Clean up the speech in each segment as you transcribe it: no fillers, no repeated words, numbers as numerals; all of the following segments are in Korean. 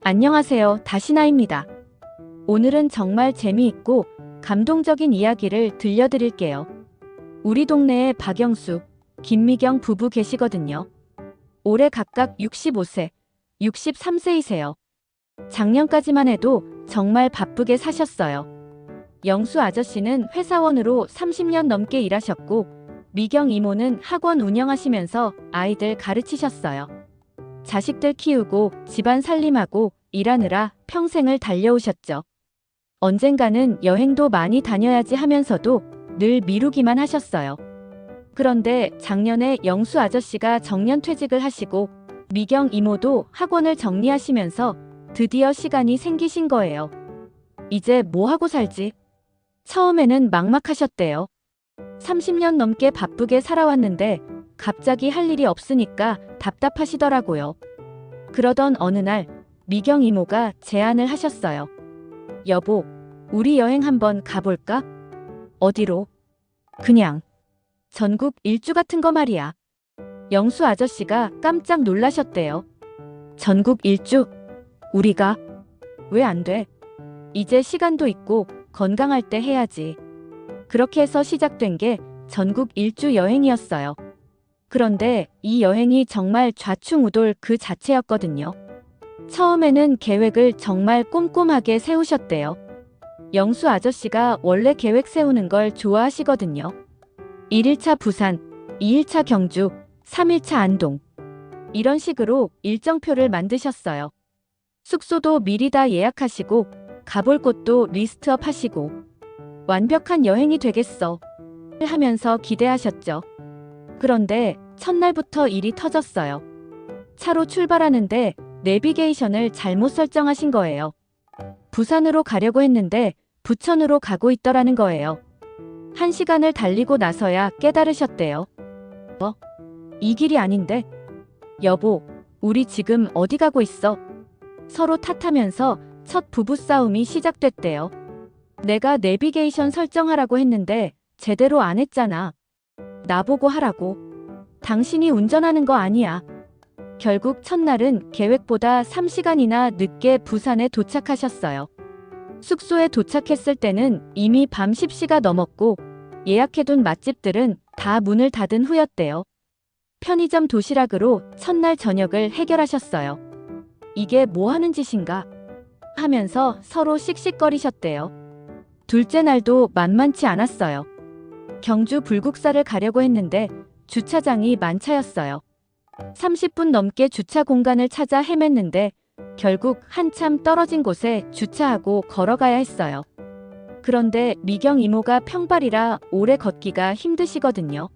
안녕하세요. 다시나입니다. 오늘은 정말 재미있고 감동적인 이야기를 들려드릴게요. 우리 동네에 박영수, 김미경 부부 계시거든요. 올해 각각 65세, 63세이세요. 작년까지만 해도 정말 바쁘게 사셨어요. 영수 아저씨는 회사원으로 30년 넘게 일하셨고, 미경 이모는 학원 운영하시면서 아이들 가르치셨어요. 자식들 키우고 집안 살림하고 일하느라 평생을 달려오셨죠. 언젠가는 여행도 많이 다녀야지 하면서도 늘 미루기만 하셨어요. 그런데 작년에 영수 아저씨가 정년퇴직을 하시고 미경 이모도 학원을 정리하시면서 드디어 시간이 생기신 거예요. 이제 뭐 하고 살지? 처음에는 막막하셨대요. 30년 넘게 바쁘게 살아왔는데 갑자기 할 일이 없으니까 답답하시더라고요. 그러던 어느 날 미경 이모가 제안을 하셨어요. 여보, 우리 여행 한번 가볼까? 어디로? 그냥 전국 일주 같은 거 말이야. 영수 아저씨가 깜짝 놀라셨대요. 전국 일주? 우리가? 왜 안 돼? 이제 시간도 있고 건강할 때 해야지. 그렇게 해서 시작된 게 전국 일주 여행이었어요. 그런데 이 여행이 정말 좌충우돌 그 자체였거든요. 처음에는 계획을 정말 꼼꼼하게 세우셨대요. 영수 아저씨가 원래 계획 세우는 걸 좋아하시거든요. 1일차 부산, 2일차 경주, 3일차 안동. 이런 식으로 일정표를 만드셨어요. 숙소도 미리 다 예약하시고 가볼 곳도 리스트업 하시고 완벽한 여행이 되겠어 하면서 기대하셨죠. 그런데 첫날부터 일이 터졌어요. 차로 출발하는데 내비게이션을 잘못 설정하신 거예요. 부산으로 가려고 했는데 부천으로 가고 있더라는 거예요. 1시간을 달리고 나서야 깨달으셨대요. 이 길이 아닌데? 여보, 우리 지금 어디 가고 있어? 서로 탓하면서 첫 부부싸움이 시작됐대요. 내가 내비게이션 설정하라고 했는데 제대로 안 했잖아. 나보고 하라고. 당신이 운전하는 거 아니야. 결국 첫날은 계획보다 3시간이나 늦게 부산에 도착하셨어요. 숙소에 도착했을 때는 이미 밤 10시가 넘었고 예약해둔 맛집들은 다 문을 닫은 후였대요. 편의점 도시락으로 첫날 저녁을 해결하셨어요. 이게 뭐 하는 짓인가? 하면서 서로 씩씩거리셨대요. 둘째 날도 만만치 않았어요. 경주 불국사를 가려고 했는데 주차장이 만차였어요. 30분 넘게 주차 공간을 찾아 헤맸는데 결국 한참 떨어진 곳에 주차하고 걸어가야 했어요. 그런데 미경 이모가 평발이라 오래 걷기가 힘드시거든요.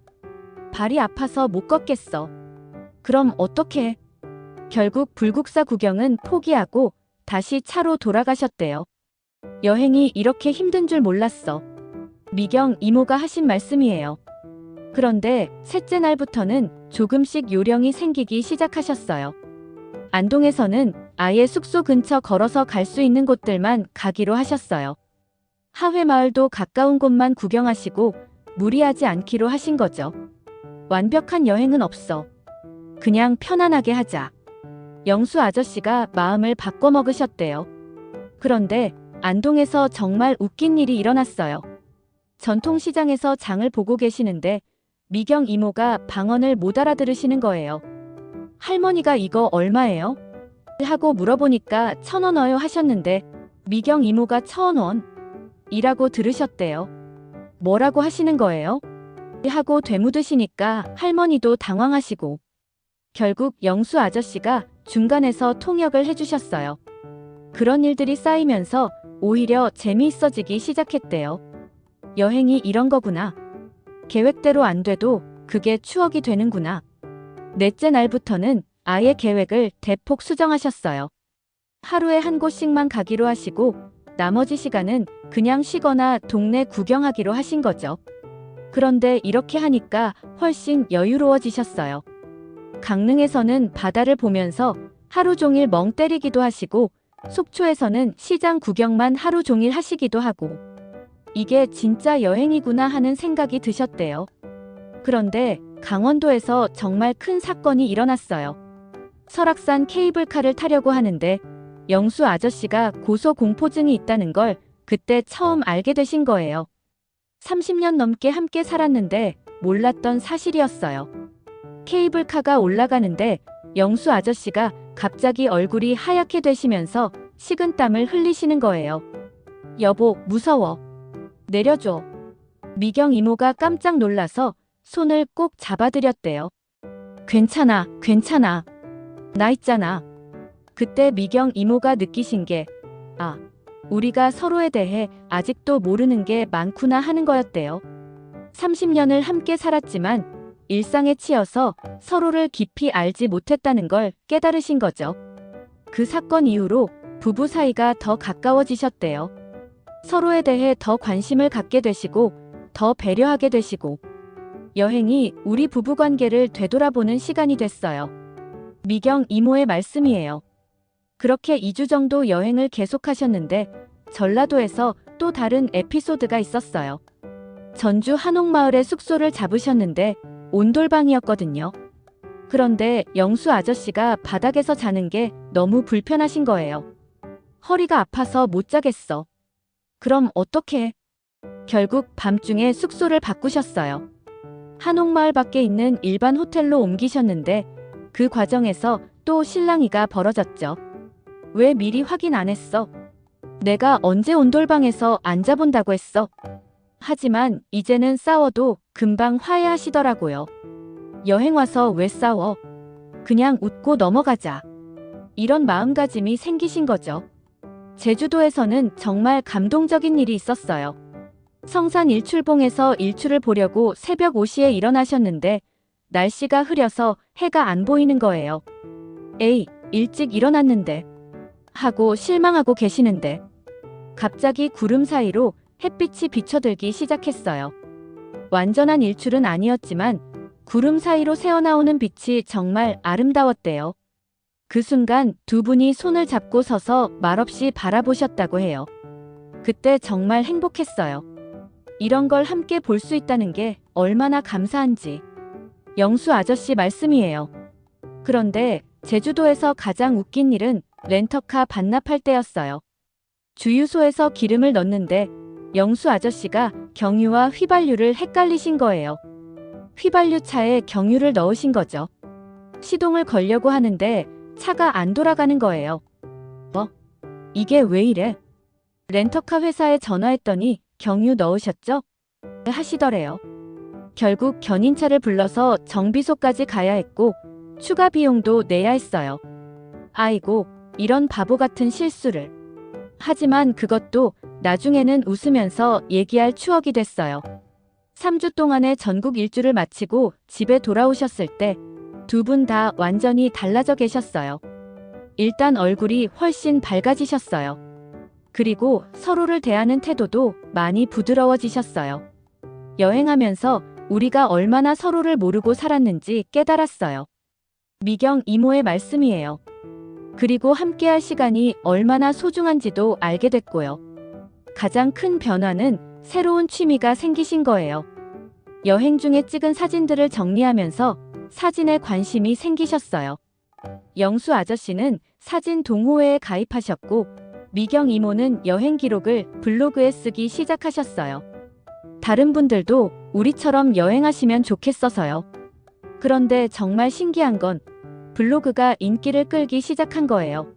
발이 아파서 못 걷겠어. 그럼 어떡해? 결국 불국사 구경은 포기하고 다시 차로 돌아가셨대요. 여행이 이렇게 힘든 줄 몰랐어. 미경 이모가 하신 말씀이에요. 그런데 셋째 날부터는 조금씩 요령이 생기기 시작하셨어요. 안동에서는 아예 숙소 근처 걸어서 갈 수 있는 곳들만 가기로 하셨어요. 하회마을도 가까운 곳만 구경하시고 무리하지 않기로 하신 거죠. 완벽한 여행은 없어. 그냥 편안하게 하자. 영수 아저씨가 마음을 바꿔먹으셨대요. 그런데 안동에서 정말 웃긴 일이 일어났어요. 전통시장에서 장을 보고 계시는데 미경 이모가 방언을 못 알아들으시는 거예요. 할머니가 이거 얼마예요? 하고 물어보니까 1,000원어요 하셨는데 미경 이모가 1,000원 이라고 들으셨대요. 뭐라고 하시는 거예요? 하고 되묻으시니까 할머니도 당황하시고 결국 영수 아저씨가 중간에서 통역을 해주셨어요. 그런 일들이 쌓이면서 오히려 재미있어지기 시작했대요. 여행이 이런 거구나. 계획대로 안 돼도 그게 추억이 되는구나. 넷째 날부터는 아예 계획을 대폭 수정하셨어요. 하루에 한 곳씩만 가기로 하시고 나머지 시간은 그냥 쉬거나 동네 구경하기로 하신 거죠. 그런데 이렇게 하니까 훨씬 여유로워지셨어요. 강릉에서는 바다를 보면서 하루 종일 멍 때리기도 하시고 속초에서는 시장 구경만 하루 종일 하시기도 하고 이게 진짜 여행이구나 하는 생각이 드셨대요. 그런데 강원도에서 정말 큰 사건이 일어났어요. 설악산 케이블카를 타려고 하는데 영수 아저씨가 고소공포증이 있다는 걸 그때 처음 알게 되신 거예요. 30년 넘게 함께 살았는데 몰랐던 사실이었어요. 케이블카가 올라가는데 영수 아저씨가 갑자기 얼굴이 하얗게 되시면서 식은땀을 흘리시는 거예요. 여보, 무서워. 내려줘. 미경 이모가 깜짝 놀라서 손을 꼭 잡아드렸대요. 괜찮아, 괜찮아. 나 있잖아. 그때 미경 이모가 느끼신 게, 우리가 서로에 대해 아직도 모르는 게 많구나 하는 거였대요. 30년을 함께 살았지만 일상에 치여서 서로를 깊이 알지 못했다는 걸 깨달으신 거죠. 그 사건 이후로 부부 사이가 더 가까워지셨대요. 서로에 대해 더 관심을 갖게 되시고 더 배려하게 되시고 여행이 우리 부부 관계를 되돌아보는 시간이 됐어요. 미경 이모의 말씀이에요. 그렇게 2주 정도 여행을 계속하셨는데 전라도에서 또 다른 에피소드가 있었어요. 전주 한옥마을에 숙소를 잡으셨는데 온돌방이었거든요. 그런데 영수 아저씨가 바닥에서 자는 게 너무 불편하신 거예요. 허리가 아파서 못 자겠어. 그럼 어떡해? 결국 밤중에 숙소를 바꾸셨어요. 한옥마을 밖에 있는 일반 호텔로 옮기셨는데 그 과정에서 또 실랑이가 벌어졌죠. 왜 미리 확인 안 했어? 내가 언제 온돌방에서 앉아본다고 했어? 하지만 이제는 싸워도 금방 화해하시더라고요. 여행 와서 왜 싸워? 그냥 웃고 넘어가자. 이런 마음가짐이 생기신 거죠. 제주도에서는 정말 감동적인 일이 있었어요. 성산 일출봉에서 일출을 보려고 새벽 5시에 일어나셨는데 날씨가 흐려서 해가 안 보이는 거예요. 에이, 일찍 일어났는데 하고 실망하고 계시는데 갑자기 구름 사이로 햇빛이 비쳐들기 시작했어요. 완전한 일출은 아니었지만 구름 사이로 새어나오는 빛이 정말 아름다웠대요. 그 순간 두 분이 손을 잡고 서서 말없이 바라보셨다고 해요. 그때 정말 행복했어요. 이런 걸 함께 볼 수 있다는 게 얼마나 감사한지. 영수 아저씨 말씀이에요. 그런데 제주도에서 가장 웃긴 일은 렌터카 반납할 때였어요. 주유소에서 기름을 넣는데 영수 아저씨가 경유와 휘발유를 헷갈리신 거예요. 휘발유 차에 경유를 넣으신 거죠. 시동을 걸려고 하는데 차가 안 돌아가는 거예요. 이게 왜 이래? 렌터카 회사에 전화했더니 경유 넣으셨죠? 하시더래요. 결국 견인차를 불러서 정비소까지 가야 했고 추가 비용도 내야 했어요. 아이고, 이런 바보 같은 실수를. 하지만 그것도 나중에는 웃으면서 얘기할 추억이 됐어요. 3주 동안의 전국 일주를 마치고 집에 돌아오셨을 때 두 분 다 완전히 달라져 계셨어요. 일단 얼굴이 훨씬 밝아지셨어요. 그리고 서로를 대하는 태도도 많이 부드러워지셨어요. 여행하면서 우리가 얼마나 서로를 모르고 살았는지 깨달았어요. 미경 이모의 말씀이에요. 그리고 함께할 시간이 얼마나 소중한지도 알게 됐고요. 가장 큰 변화는 새로운 취미가 생기신 거예요. 여행 중에 찍은 사진들을 정리하면서 사진에 관심이 생기셨어요. 영수 아저씨는 사진 동호회에 가입하셨고 미경 이모는 여행 기록을 블로그에 쓰기 시작하셨어요. 다른 분들도 우리처럼 여행하시면 좋겠어서요. 그런데 정말 신기한 건 블로그가 인기를 끌기 시작한 거예요.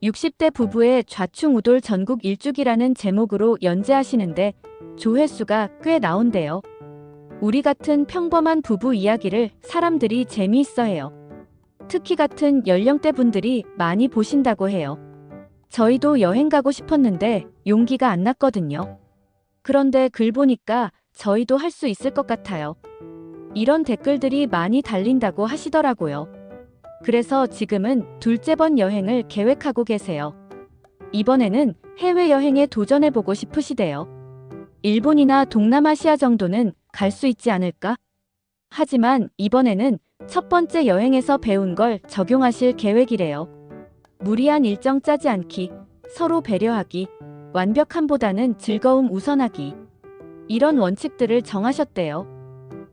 60대 부부의 좌충우돌 전국 일주기라는 제목으로 연재하시는데 조회수가 꽤 나온대요. 우리 같은 평범한 부부 이야기를 사람들이 재미있어 해요. 특히 같은 연령대 분들이 많이 보신다고 해요. 저희도 여행 가고 싶었는데 용기가 안 났거든요. 그런데 글 보니까 저희도 할 수 있을 것 같아요. 이런 댓글들이 많이 달린다고 하시더라고요. 그래서 지금은 둘째 번 여행을 계획하고 계세요. 이번에는 해외여행에 도전해보고 싶으시대요. 일본이나 동남아시아 정도는 갈 수 있지 않을까? 하지만 이번에는 첫 번째 여행에서 배운 걸 적용하실 계획이래요. 무리한 일정 짜지 않기, 서로 배려하기, 완벽함보다는 즐거움 우선하기. 이런 원칙들을 정하셨대요.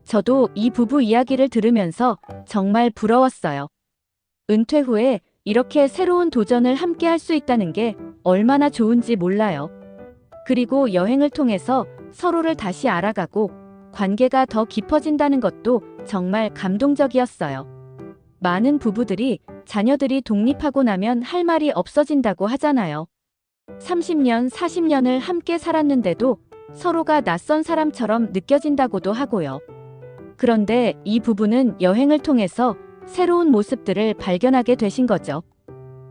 저도 이 부부 이야기를 들으면서 정말 부러웠어요. 은퇴 후에 이렇게 새로운 도전을 함께 할 수 있다는 게 얼마나 좋은지 몰라요. 그리고 여행을 통해서 서로를 다시 알아가고 관계가 더 깊어진다는 것도 정말 감동적이었어요. 많은 부부들이 자녀들이 독립하고 나면 할 말이 없어진다고 하잖아요. 30년, 40년을 함께 살았는데도 서로가 낯선 사람처럼 느껴진다고도 하고요. 그런데 이 부부는 여행을 통해서 새로운 모습들을 발견하게 되신 거죠.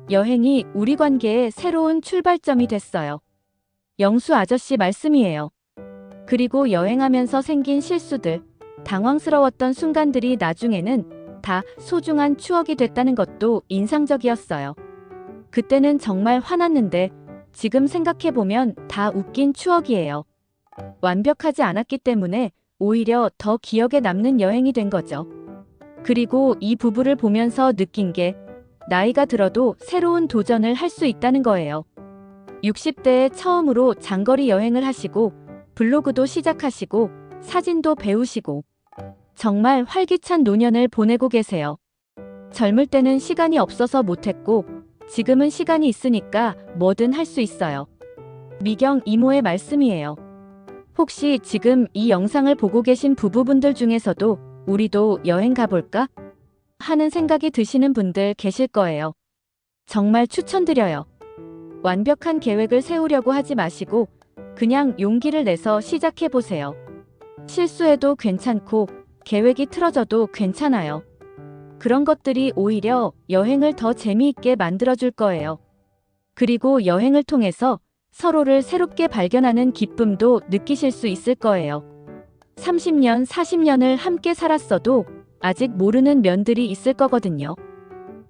여행이 우리 관계의 새로운 출발점이 됐어요. 영수 아저씨 말씀이에요. 그리고 여행하면서 생긴 실수들, 당황스러웠던 순간들이 나중에는 다 소중한 추억이 됐다는 것도 인상적이었어요. 그때는 정말 화났는데 지금 생각해보면 다 웃긴 추억이에요. 완벽하지 않았기 때문에 오히려 더 기억에 남는 여행이 된 거죠. 그리고 이 부부를 보면서 느낀 게 나이가 들어도 새로운 도전을 할 수 있다는 거예요. 60대에 처음으로 장거리 여행을 하시고 블로그도 시작하시고 사진도 배우시고 정말 활기찬 노년을 보내고 계세요. 젊을 때는 시간이 없어서 못했고 지금은 시간이 있으니까 뭐든 할 수 있어요. 미경 이모의 말씀이에요. 혹시 지금 이 영상을 보고 계신 부부분들 중에서도 우리도 여행 가볼까? 하는 생각이 드시는 분들 계실 거예요. 정말 추천드려요. 완벽한 계획을 세우려고 하지 마시고 그냥 용기를 내서 시작해보세요. 실수해도 괜찮고 계획이 틀어져도 괜찮아요. 그런 것들이 오히려 여행을 더 재미있게 만들어줄 거예요. 그리고 여행을 통해서 서로를 새롭게 발견하는 기쁨도 느끼실 수 있을 거예요. 30년, 40년을 함께 살았어도 아직 모르는 면들이 있을 거거든요.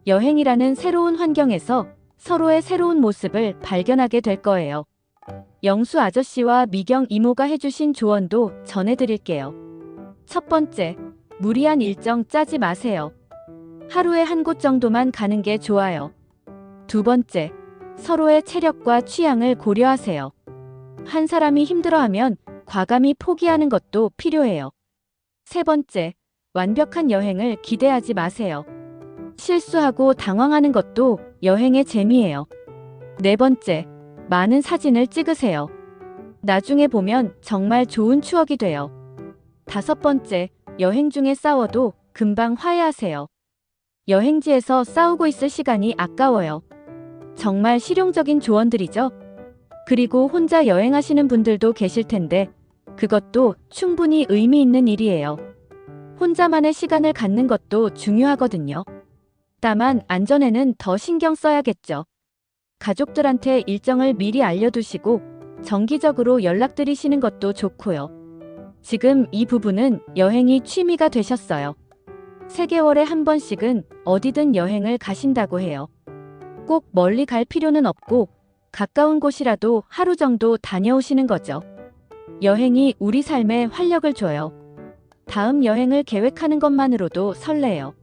여행이라는 새로운 환경에서 서로의 새로운 모습을 발견하게 될 거예요. 영수 아저씨와 미경 이모가 해주신 조언도 전해드릴게요. 첫 번째, 무리한 일정 짜지 마세요. 하루에 한 곳 정도만 가는 게 좋아요. 두 번째, 서로의 체력과 취향을 고려하세요. 한 사람이 힘들어하면 과감히 포기하는 것도 필요해요. 세 번째, 완벽한 여행을 기대하지 마세요. 실수하고 당황하는 것도 여행의 재미예요. 네 번째, 많은 사진을 찍으세요. 나중에 보면 정말 좋은 추억이 돼요. 다섯 번째, 여행 중에 싸워도 금방 화해하세요. 여행지에서 싸우고 있을 시간이 아까워요. 정말 실용적인 조언들이죠. 그리고 혼자 여행하시는 분들도 계실 텐데 그것도 충분히 의미 있는 일이에요. 혼자만의 시간을 갖는 것도 중요하거든요. 다만 안전에는 더 신경 써야겠죠. 가족들한테 일정을 미리 알려두시고 정기적으로 연락드리시는 것도 좋고요. 지금 이 부부는 여행이 취미가 되셨어요. 3개월에 한 번씩은 어디든 여행을 가신다고 해요. 꼭 멀리 갈 필요는 없고 가까운 곳이라도 하루 정도 다녀오시는 거죠. 여행이 우리 삶에 활력을 줘요. 다음 여행을 계획하는 것만으로도 설레요.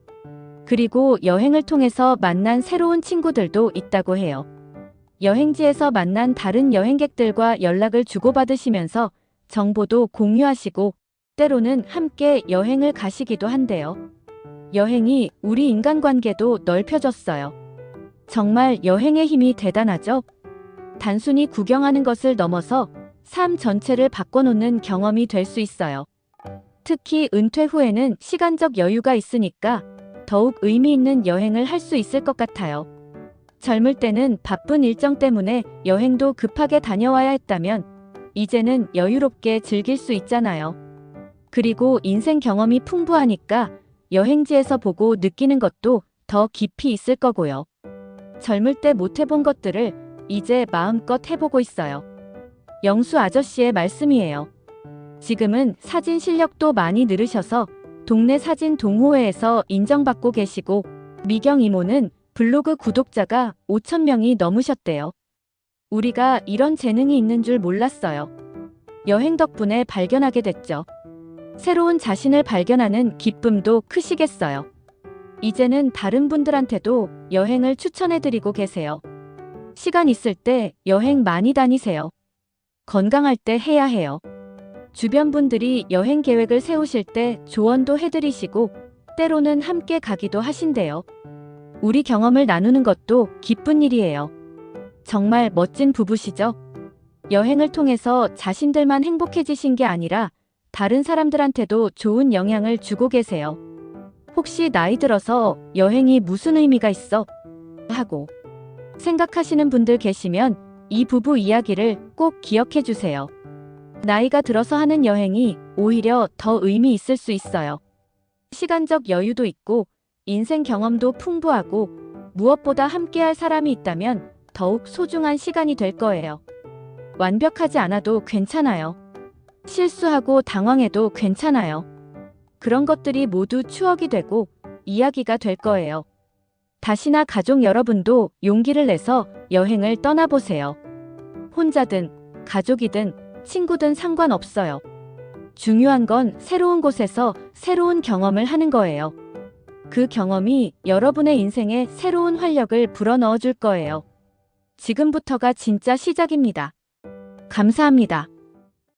그리고 여행을 통해서 만난 새로운 친구들도 있다고 해요. 여행지에서 만난 다른 여행객들과 연락을 주고받으시면서 정보도 공유하시고 때로는 함께 여행을 가시기도 한대요. 여행이 우리 인간관계도 넓혀졌어요. 정말 여행의 힘이 대단하죠? 단순히 구경하는 것을 넘어서 삶 전체를 바꿔놓는 경험이 될 수 있어요. 특히 은퇴 후에는 시간적 여유가 있으니까 더욱 의미 있는 여행을 할 수 있을 것 같아요. 젊을 때는 바쁜 일정 때문에 여행도 급하게 다녀와야 했다면 이제는 여유롭게 즐길 수 있잖아요. 그리고 인생 경험이 풍부하니까 여행지에서 보고 느끼는 것도 더 깊이 있을 거고요. 젊을 때 못 해본 것들을 이제 마음껏 해보고 있어요. 영수 아저씨의 말씀이에요. 지금은 사진 실력도 많이 늘으셔서 동네 사진 동호회에서 인정받고 계시고 미경 이모는 블로그 구독자가 5,000명이 넘으셨대요. 우리가 이런 재능이 있는 줄 몰랐어요. 여행 덕분에 발견하게 됐죠. 새로운 자신을 발견하는 기쁨도 크시겠어요. 이제는 다른 분들한테도 여행을 추천해드리고 계세요. 시간 있을 때 여행 많이 다니세요. 건강할 때 해야 해요. 주변 분들이 여행 계획을 세우실 때 조언도 해드리시고 때로는 함께 가기도 하신대요. 우리 경험을 나누는 것도 기쁜 일이에요. 정말 멋진 부부시죠? 여행을 통해서 자신들만 행복해지신 게 아니라 다른 사람들한테도 좋은 영향을 주고 계세요. 혹시 나이 들어서 여행이 무슨 의미가 있어? 하고 생각하시는 분들 계시면 이 부부 이야기를 꼭 기억해 주세요. 나이가 들어서 하는 여행이 오히려 더 의미 있을 수 있어요. 시간적 여유도 있고 인생 경험도 풍부하고 무엇보다 함께할 사람이 있다면 더욱 소중한 시간이 될 거예요. 완벽하지 않아도 괜찮아요. 실수하고 당황해도 괜찮아요. 그런 것들이 모두 추억이 되고 이야기가 될 거예요. 다시나 가족 여러분도 용기를 내서 여행을 떠나보세요. 혼자든 가족이든 친구든 상관없어요. 중요한 건 새로운 곳에서 새로운 경험을 하는 거예요. 그 경험이 여러분의 인생에 새로운 활력을 불어넣어 줄 거예요. 지금부터가 진짜 시작입니다. 감사합니다.